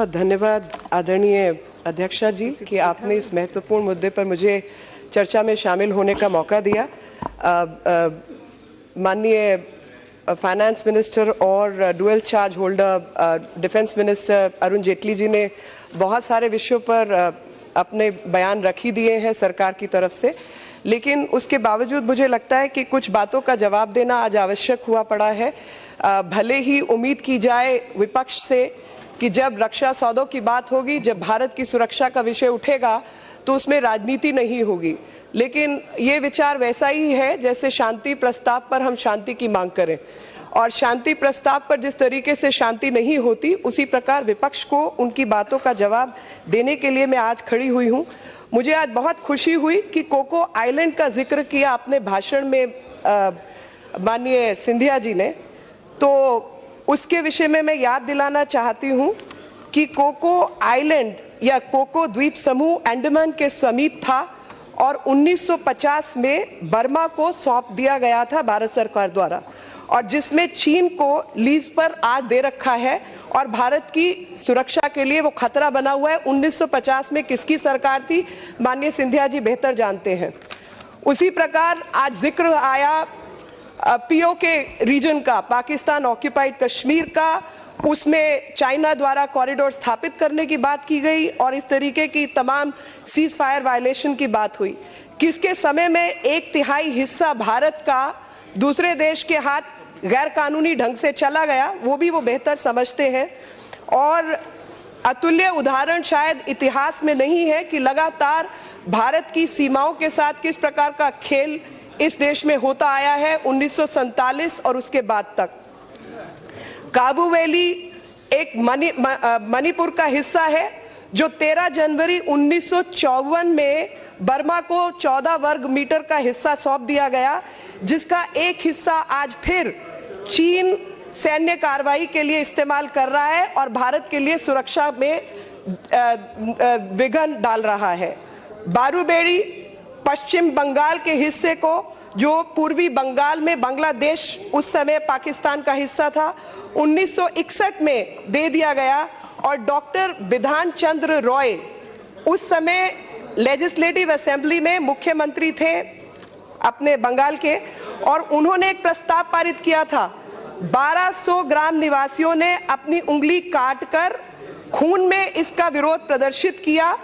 बहुत धन्यवाद आदरणीय अध्यक्षा जी कि आपने इस महत्वपूर्ण मुद्दे पर मुझे चर्चा में शामिल होने का मौका दिया। माननीय फाइनेंस मिनिस्टर और dual charge holder defence minister Arun Jaitley ji ने बहुत सारे विषयों पर अपने बयान रख ही दिए हैं सरकार की तरफ से, लेकिन उसके बावजूद मुझे लगता है कि कुछ बातों का जवाब देना आज आवश्यक हुआ पड़ा है। भले ही उम्मीद की जाए विपक्ष से कि जब रक्षा सौदों की बात होगी, जब भारत की सुरक्षा का विषय उठेगा तो उसमें राजनीति नहीं होगी, लेकिन ये विचार वैसा ही है जैसे शांति प्रस्ताव पर हम शांति की मांग करें, और शांति प्रस्ताव पर जिस तरीके से शांति नहीं होती उसी प्रकार विपक्ष को उनकी बातों का जवाब देने के लिए मैं आज खड़ी हुई हूँ। मुझे आज बहुत खुशी हुई कि कोको आइलैंड का जिक्र किया आपने भाषण में माननीय सिंधिया जी ने, तो उसके विषय में मैं याद दिलाना चाहती हूँ कि कोको आइलैंड या कोको द्वीप समूह अंडमान के समीप था और 1950 में बर्मा को सौंप दिया गया था भारत सरकार द्वारा, और जिसमें चीन को लीज पर आज दे रखा है और भारत की सुरक्षा के लिए वो खतरा बना हुआ है। 1950 में किसकी सरकार थी माननीय सिंधिया जी बेहतर जानते हैं। उसी प्रकार आज जिक्र आया पीओके रीजन का, पाकिस्तान ऑक्यूपाइड कश्मीर का, उसमें चाइना द्वारा कॉरिडोर स्थापित करने की बात की गई और इस तरीके की तमाम सीज फायर वायलेशन की बात हुई। किसके समय में 1/3 हिस्सा भारत का दूसरे देश के हाथ गैर कानूनी ढंग से चला गया, वो भी वो बेहतर समझते हैं। और अतुल्य उदाहरण शायद इतिहास में नहीं है कि लगातार भारत की सीमाओं के साथ किस प्रकार का खेल इस देश में होता आया है 1947 और उसके बाद तक। काबू वैली एक मणिपुर का हिस्सा है जो 13 जनवरी 1954 में बर्मा को 14 वर्ग मीटर का हिस्सा सौंप दिया गया, जिसका एक हिस्सा आज फिर चीन सैन्य कार्रवाई के लिए इस्तेमाल कर रहा है और भारत के लिए सुरक्षा में विघ्न डाल रहा है। बारूबेड़ी पश्चिम बंगाल के हिस्से को, जो पूर्वी बंगाल में बांग्लादेश उस समय पाकिस्तान का हिस्सा था, 1961 में दे दिया गया और डॉक्टर बिधान चंद्र रॉय उस समय लेजिस्लेटिव असेंबली में मुख्यमंत्री थे अपने बंगाल के, और उन्होंने एक प्रस्ताव पारित किया था। 1200 ग्राम निवासियों ने अपनी उंगली काटकर खून में इसका विरोध प्रदर्शित किया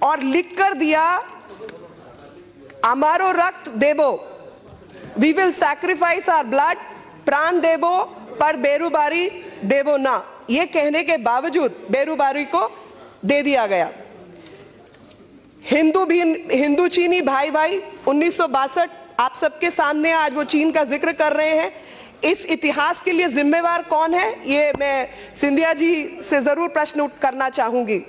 और लिखकर दिया, अमारो रक्त देबो, we will sacrifice our blood, प्राण देबो पर बेरुबारी देबो ना। ये कहने के बावजूद बेरुबारी को दे दिया गया। हिंदू चीनी भाई 1962 आप सबके सामने आज वो चीन का जिक्र कर रहे हैं। इस इतिहास के लिए जिम्मेवार कौन है, ये मैं सिंधिया जी से जरूर प्रश्न करना चाहूंगी।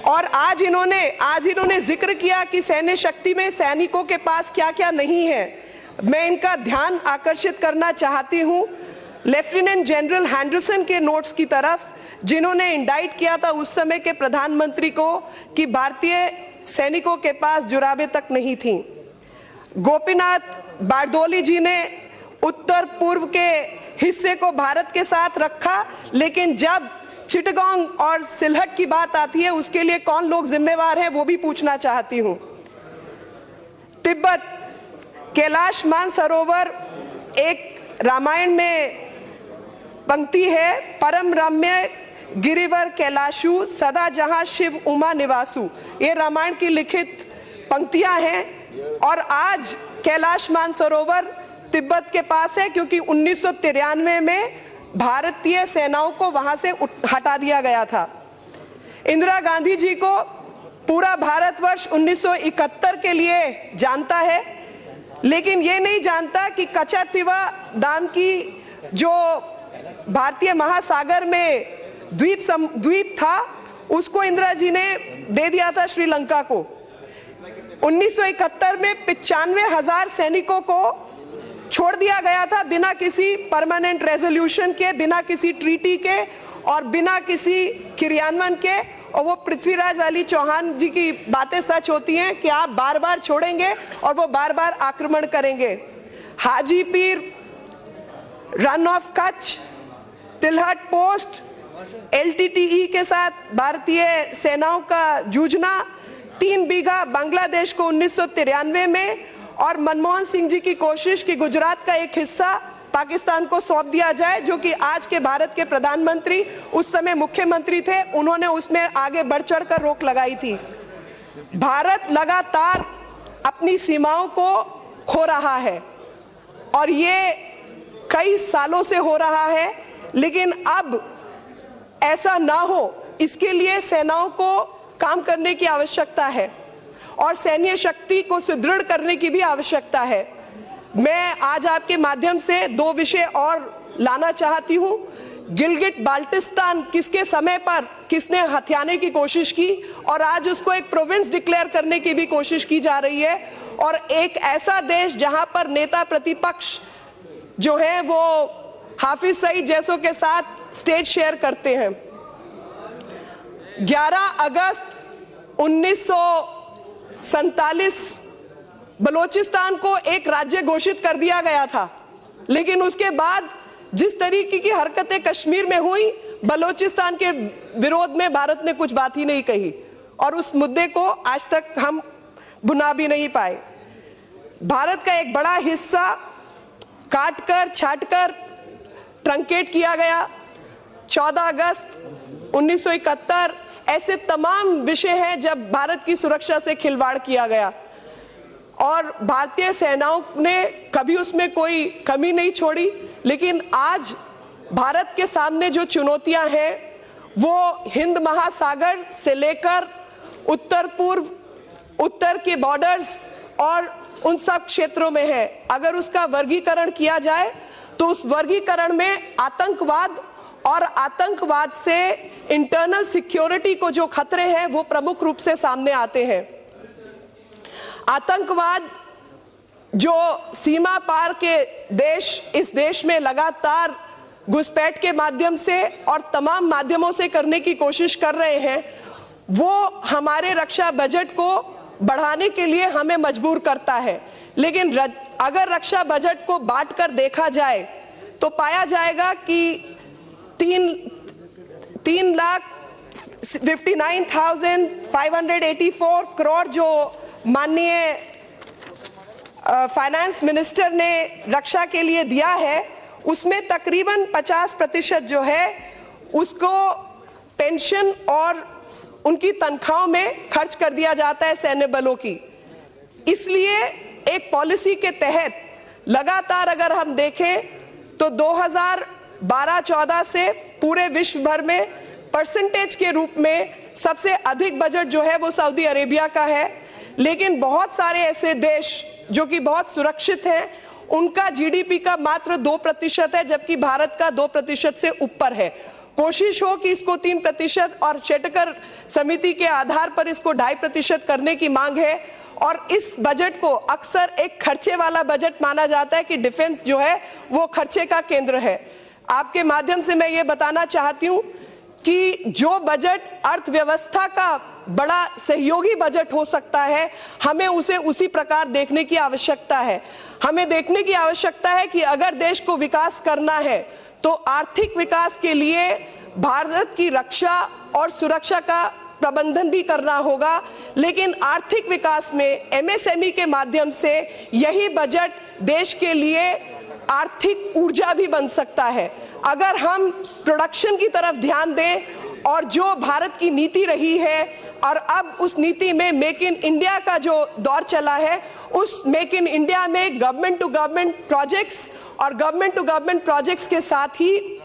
और आज इन्होंने जिक्र किया कि सैन्य शक्ति में सैनिकों के पास क्या क्या नहीं है। मैं इनका ध्यान आकर्षित करना चाहती हूं लेफ्टिनेंट जनरल हैंडरसन के नोट्स की तरफ, जिन्होंने इंडाइट किया था उस समय के प्रधानमंत्री को कि भारतीय सैनिकों के पास जुराबें तक नहीं थी। गोपीनाथ बारदोली जी ने उत्तर पूर्व के हिस्से को भारत के साथ रखा, लेकिन जब चिटगांव और सिलहट की बात आती है उसके लिए कौन लोग जिम्मेवार हैं वो भी पूछना चाहती हूं। तिब्बत कैलाश मानसरोवर, एक रामायण में पंक्ति है, परम रम्य गिरिवर कैलाशु सदा जहां शिव उमा निवासु। ये रामायण की लिखित पंक्तियां हैं और आज कैलाश मानसरोवर तिब्बत के पास है क्योंकि 1993 में भारतीय सेनाओं को वहां से हटा दिया गया था। इंदिरा गांधी जी को पूरा भारतवर्ष 1971 के लिए जानता है, लेकिन ये नहीं जानता कि कचरतिवा नाम की जो भारतीय महासागर में द्वीप था उसको इंदिरा जी ने दे दिया था श्रीलंका को। 1971 में 95,000 सैनिकों को छोड़ दिया गया था बिना किसी परमानेंट रेजोल्यूशन के, बिना किसी ट्रीटी के और बिना किसी क्रियान्वयन के। और वो पृथ्वीराज वाली चौहान जी की बातें सच होती हैं कि आप बार बार छोड़ेंगे और वो बार बार आक्रमण करेंगे। Haji Pir, Rann of Kutch, Tilhat post, LTTE के साथ भारतीय सेनाओं का जूझना, 3 बीघा बांग्लादेश को 1993 में, और मनमोहन सिंह जी की कोशिश कि गुजरात का एक हिस्सा पाकिस्तान को सौंप दिया जाए, जो कि आज के भारत के प्रधानमंत्री उस समय मुख्यमंत्री थे, उन्होंने उसमें आगे बढ़ चढ़ कर रोक लगाई थी। भारत लगातार अपनी सीमाओं को खो रहा है और ये कई सालों से हो रहा है, लेकिन अब ऐसा ना हो इसके लिए सेनाओं को काम करने की आवश्यकता है और सैन्य शक्ति को सुदृढ़ करने की भी आवश्यकता है। मैं आज आपके माध्यम से 2 विषय और लाना चाहती हूं। गिलगिट बाल्टिस्तान किसके समय पर किसने हथियाने की कोशिश की और आज उसको एक प्रोविंस डिक्लेयर करने की भी कोशिश की जा रही है, और एक ऐसा देश जहां पर नेता प्रतिपक्ष जो है वो हाफिज सईद जैसों के साथ स्टेज शेयर करते हैं। 11 अगस्त 1947 बलोचिस्तान को एक राज्य घोषित कर दिया गया था, लेकिन उसके बाद जिस तरीके की हरकतें कश्मीर में हुई, बलोचिस्तान के विरोध में भारत ने कुछ बात ही नहीं कही और उस मुद्दे को आज तक हम भुना भी नहीं पाए। भारत का एक बड़ा हिस्सा काटकर छाटकर ट्रंकेट किया गया। 14 अगस्त 1971 ऐसे तमाम विषय हैं जब भारत की सुरक्षा से खिलवाड़ किया गया और भारतीय सेनाओं ने कभी उसमें कोई कमी नहीं छोड़ी। लेकिन आज भारत के सामने जो चुनौतियां हैं वो हिंद महासागर से लेकर उत्तर पूर्व, उत्तर के बॉर्डर्स और उन सब क्षेत्रों में है। अगर उसका वर्गीकरण किया जाए तो उस वर्गीकरण में आतंकवाद और आतंकवाद से इंटरनल सिक्योरिटी को जो खतरे हैं वो प्रमुख रूप से सामने आते हैं। आतंकवाद जो सीमा पार के देश इस देश में लगातार घुसपैठ के माध्यम से और तमाम माध्यमों से करने की कोशिश कर रहे हैं, वो हमारे रक्षा बजट को बढ़ाने के लिए हमें मजबूर करता है। लेकिन अगर रक्षा बजट को बांटकर देखा जाए तो पाया जाएगा कि 3,59,584 करोड़ जो माननीय फाइनेंस मिनिस्टर ने रक्षा के लिए दिया है, उसमें तकरीबन 50% जो है उसको पेंशन और उनकी तनख्वाहों में खर्च कर दिया जाता है सैन्य बलों की। इसलिए एक पॉलिसी के तहत लगातार अगर हम देखें तो 2012-14 से पूरे विश्व भर में परसेंटेज के रूप में सबसे अधिक बजट जो है वो सऊदी अरेबिया का है, लेकिन बहुत सारे ऐसे देश जो कि बहुत सुरक्षित हैं उनका जीडीपी का मात्र 2% है, जबकि भारत का 2% से ऊपर है। कोशिश हो कि इसको 3% और चेटकर समिति के आधार पर इसको 2.5% करने की मांग है। और इस बजट को अक्सर एक खर्चे वाला बजट माना जाता है कि डिफेंस जो है वो खर्चे का केंद्र है। आपके माध्यम से मैं ये बताना चाहती हूँ कि जो बजट अर्थव्यवस्था का बड़ा सहयोगी बजट हो सकता है, हमें उसे उसी प्रकार देखने की आवश्यकता है। हमें देखने की आवश्यकता है कि अगर देश को विकास करना है तो आर्थिक विकास के लिए भारत की रक्षा और सुरक्षा का प्रबंधन भी करना होगा, लेकिन आर्थिक विकास में एमएसएमई के माध्यम से यही बजट देश के लिए आर्थिक ऊर्जा भी बन सकता है। अगर हम प्रोडक्शन की तरफ ध्यान दें और जो भारत की नीति रही है और अब उस नीति में मेक इन इंडिया का जो दौर चला है, उस मेक इन इंडिया में गवर्नमेंट टू गवर्नमेंट प्रोजेक्ट्स और गवर्नमेंट टू गवर्नमेंट प्रोजेक्ट्स के साथ ही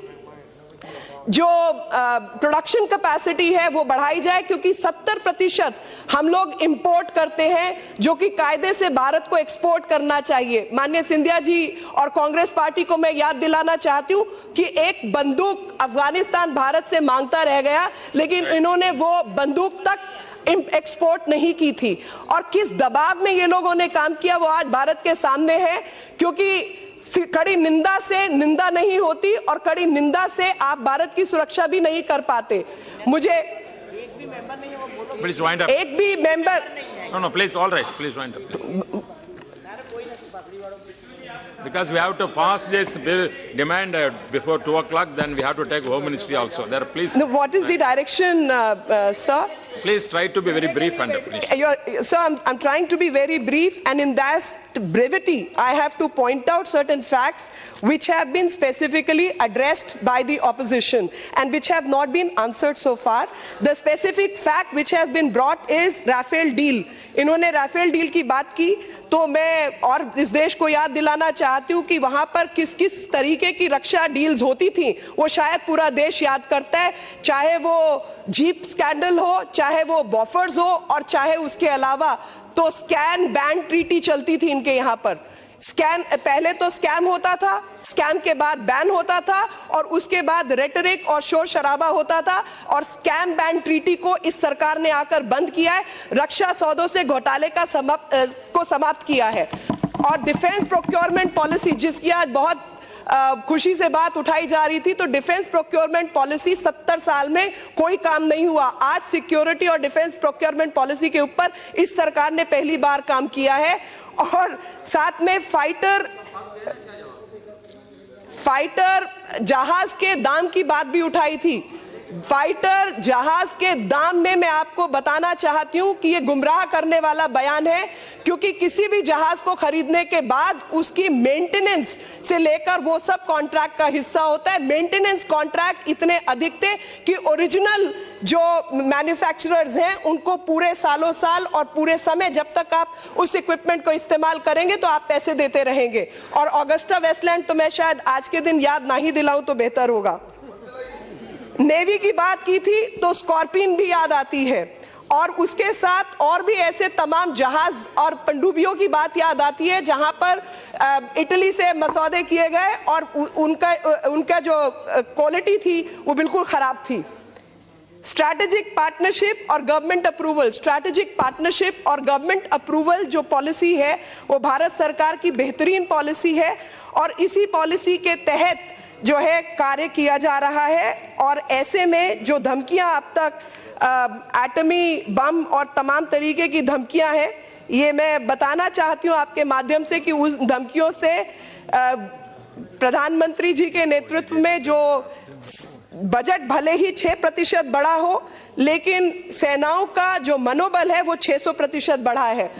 जो प्रोडक्शन कैपेसिटी है वो बढ़ाई जाए, क्योंकि 70% हम लोग इंपोर्ट करते हैं जो कि कायदे से भारत को एक्सपोर्ट करना चाहिए। माननीय सिंधिया जी और कांग्रेस पार्टी को मैं याद दिलाना चाहती हूँ कि एक बंदूक अफगानिस्तान भारत से मांगता रह गया, लेकिन इन्होंने वो बंदूक तक एक्सपोर्ट नहीं की थी। और किस दबाव में ये लोगों ने काम किया वो आज भारत के सामने है, क्योंकि कड़ी निंदा से निंदा नहीं होती और कड़ी निंदा से आप भारत की सुरक्षा भी नहीं कर पाते। मुझे एक भी मेंबर नहीं है वो बोलो, एक भी member no please all right please wind up. Because we have to pass this bill demand before 2 o'clock, then we have to take Home Ministry also. There, please. No, what is the direction, sir? Please try to be very brief and finish. Sir, I'm trying to be very brief, and in that brevity, I have to point out certain facts which have been specifically addressed by the opposition and which have not been answered so far. The specific fact which has been brought is Rafale deal. इन्होंने Rafale deal की बात की, तो मैं और इस देश को याद दिलाना चाहती हूँ कि वहां पर किस किस तरीके की रक्षा डील्स होती थी, वो शायद पूरा देश याद करता है, चाहे वो जीप स्कैंडल हो, चाहे वो बॉफर्स हो, और चाहे उसके अलावा तो स्कैन बैन ट्रीटी चलती थी इनके यहाँ पर। स्कैन पहले तो स्कैम होता था, स्कैम के बाद बैन होता था, और उसके बाद रेटरिक और शोर शराबा होता था, और स्कैम बैन ट्रीटी को इस सरकार ने आकर बंद किया है, रक्षा सौदों से घोटाले का समाप्त किया है। और डिफेंस प्रोक्योरमेंट पॉलिसी जिसकी आज बहुत खुशी से बात उठाई जा रही थी, तो डिफेंस प्रोक्योरमेंट पॉलिसी 70 साल में कोई काम नहीं हुआ। आज सिक्योरिटी और डिफेंस प्रोक्योरमेंट पॉलिसी के ऊपर इस सरकार ने पहली बार काम किया है। और साथ में फाइटर जहाज के दाम की बात भी उठाई थी। फाइटर जहाज के दाम में मैं आपको बताना चाहती हूं कि यह गुमराह करने वाला बयान है, क्योंकि किसी भी जहाज को खरीदने के बाद उसकी मेंटेनेंस से लेकर वो सब कॉन्ट्रैक्ट का हिस्सा होता है। मेंटेनेंस कॉन्ट्रैक्ट इतने अधिक थे कि ओरिजिनल जो मैन्युफैक्चरर्स हैं उनको पूरे सालों साल और पूरे समय जब तक आप उस इक्विपमेंट को इस्तेमाल करेंगे तो आप पैसे देते रहेंगे। और ऑगस्टा वेस्टलैंड तो मैं शायद आज के दिन याद ना ही दिलाऊं तो बेहतर होगा। नेवी की बात की थी तो स्कॉर्पियन भी याद आती है, और उसके साथ और भी ऐसे तमाम जहाज और पनडुब्बियों की बात याद आती है जहां पर इटली से मसौदे किए गए और उनका जो क्वालिटी थी वो बिल्कुल खराब थी। स्ट्रैटेजिक पार्टनरशिप और गवर्नमेंट अप्रूवल, स्ट्रैटेजिक पार्टनरशिप और गवर्नमेंट अप्रूवल जो पॉलिसी है वो भारत सरकार की बेहतरीन पॉलिसी है, और इसी पॉलिसी के तहत जो है कार्य किया जा रहा है। और ऐसे में जो धमकियां अब तक एटमी बम और तमाम तरीके की धमकियां हैं, ये मैं बताना चाहती हूं आपके माध्यम से कि उस धमकियों से प्रधानमंत्री जी के नेतृत्व में जो बजट भले ही 6% बढ़ा हो, लेकिन सेनाओं का जो मनोबल है वो 600% बढ़ा है,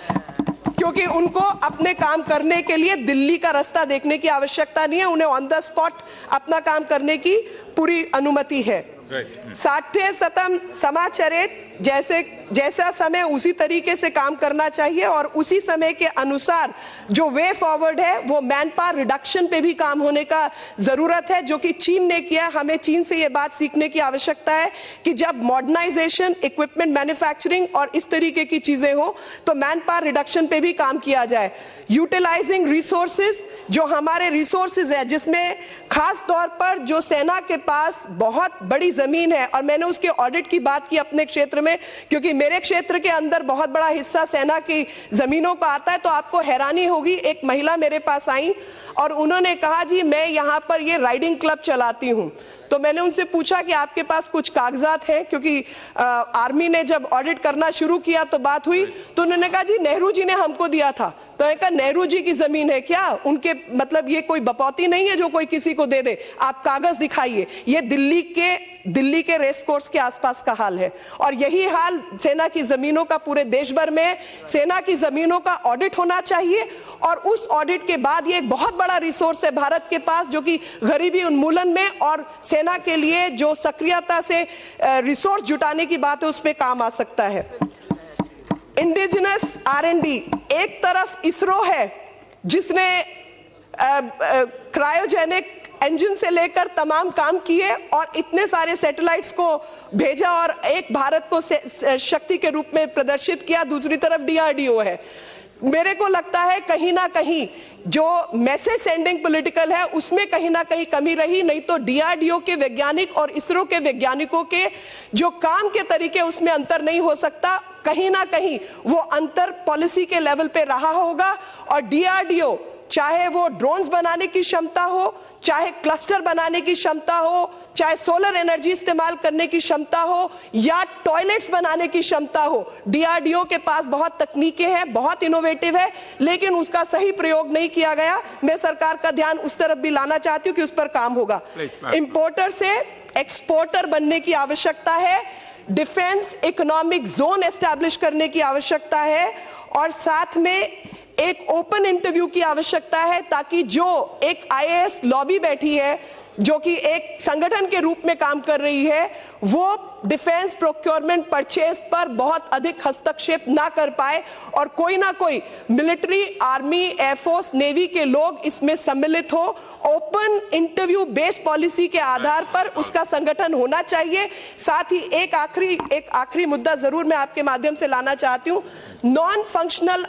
क्योंकि उनको अपने काम करने के लिए दिल्ली का रास्ता देखने की आवश्यकता नहीं है, उन्हें ऑन द स्पॉट अपना काम करने की पूरी अनुमति है। साठे सतम समाचरित जैसा समय उसी तरीके से काम करना चाहिए, और उसी समय के अनुसार जो वे फॉरवर्ड है वो मैन पावर रिडक्शन पे भी काम होने का जरूरत है, जो कि चीन ने किया। हमें चीन से ये बात सीखने की आवश्यकता है कि जब मॉडर्नाइजेशन, इक्विपमेंट मैन्युफैक्चरिंग और इस तरीके की चीजें हो तो मैन पावर रिडक्शन पे भी काम किया जाए। यूटिलाइजिंग रिसोर्सेज, जो हमारे रिसोर्सेज है जिसमें खास तौर पर जो सेना के पास बहुत बड़ी जमीन है, और मैंने उसके ऑडिट की बात की अपने क्षेत्र में, क्योंकि मेरे क्षेत्र के अंदर बहुत बड़ा हिस्सा सेना की जमीनों का आता है। तो आपको हैरानी होगी, एक महिला मेरे पास आई और उन्होंने कहा जी मैं यहाँ पर ये राइडिंग क्लब चलाती हूँ। तो मैंने उनसे पूछा कि आपके पास कुछ कागजात हैं, क्योंकि आर्मी ने जब ऑडिट करना शुरू किया तो बात हुई, तो उन्होंने कहा जी नेहरू जी ने हमको दिया था। तो मैंने कहा नेहरू जी की जमीन है क्या? उनके मतलब ये कोई बपौती नहीं है जो कोई किसी को दे दे, आप कागज दिखाइए। ये दिल्ली के रेस कोर्स के आसपास का हाल है, और यही हाल सेना की जमीनों का पूरे देश भर में है। सेना की जमीनों का ऑडिट होना चाहिए, और उस ऑडिट के बाद ये एक बहुत बड़ा रिसोर्स है भारत के पास, जो कि गरीबी उन्मूलन में और सेना के लिए जो सक्रियता से रिसोर्स जुटाने की बात है उसमें काम आ सकता है। इंडिजिनस R&D, एक तरफ इसरो है जिसने क्रायोजेनिक इंजन से लेकर तमाम काम किए और इतने सारे सैटेलाइट्स को भेजा और एक भारत को शक्ति के रूप में प्रदर्शित किया। दूसरी तरफ DRDO है। मेरे को लगता है कहीं ना कहीं जो मैसेज सेंडिंग पॉलिटिकल है उसमें कहीं ना कहीं कमी रही, नहीं तो DRDO के वैज्ञानिक और इसरो के वैज्ञानिकों के जो काम के तरीके उसमें अंतर नहीं हो सकता। कहीं ना कहीं वो अंतर पॉलिसी के लेवल पे रहा होगा, और DRDO चाहे वो ड्रोन्स बनाने की क्षमता हो, चाहे क्लस्टर बनाने की क्षमता हो, चाहे सोलर एनर्जी इस्तेमाल करने की क्षमता हो, या टॉयलेट्स बनाने की क्षमता हो। डीआरडीओ के पास बहुत तकनीकें हैं, बहुत इनोवेटिव है, लेकिन उसका सही प्रयोग नहीं किया गया। मैं सरकार का ध्यान उस तरफ भी लाना चाहती हूं कि उस पर काम होगा। इंपोर्टर से एक्सपोर्टर बनने की आवश्यकता है, डिफेंस इकोनॉमिक जोन एस्टैब्लिश करने की आवश्यकता है, और साथ में एक ओपन इंटरव्यू की आवश्यकता है, ताकि जो एक आईएएस लॉबी बैठी है जो कि एक संगठन के रूप में काम कर रही है, वो डिफेंस प्रोक्योरमेंट परचेज पर बहुत अधिक हस्तक्षेप ना कर पाए, और कोई ना कोई मिलिट्री, आर्मी, एयरफोर्स, नेवी के लोग इसमें सम्मिलित हो। ओपन इंटरव्यू बेस्ड पॉलिसी के आधार पर उसका संगठन होना चाहिए। साथ ही एक आखिरी मुद्दा जरूर मैं आपके माध्यम से लाना चाहती हूं, नॉन फंक्शनल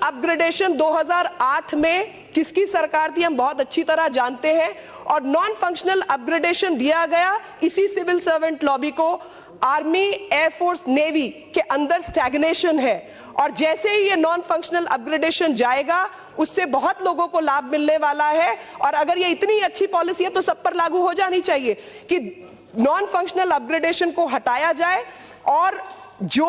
अपग्रेडेशन 2008 में किसकी सरकार थी हम बहुत अच्छी तरह जानते हैं, और नॉन फंक्शनल अपग्रेडेशन दिया गया इसी सिविल सर्वेंट लॉबी को। आर्मी, एयरफोर्स, नेवी के अंदर स्टैग्नेशन है, और जैसे ही ये नॉन फंक्शनल अपग्रेडेशन जाएगा उससे बहुत लोगों को लाभ मिलने वाला है। और अगर ये इतनी अच्छी पॉलिसी है तो सब पर लागू हो जानी चाहिए कि नॉन फंक्शनल अपग्रेडेशन को हटाया जाए, और जो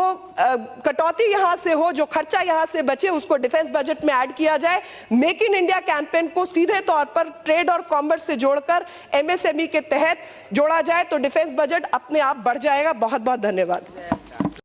कटौती यहां से हो, जो खर्चा यहां से बचे, उसको डिफेंस बजट में ऐड किया जाए। मेक इन इंडिया कैंपेन को सीधे तौर पर ट्रेड और कॉमर्स से जोड़कर एमएसएमई के तहत जोड़ा जाए तो डिफेंस बजट अपने आप बढ़ जाएगा। बहुत बहुत धन्यवाद।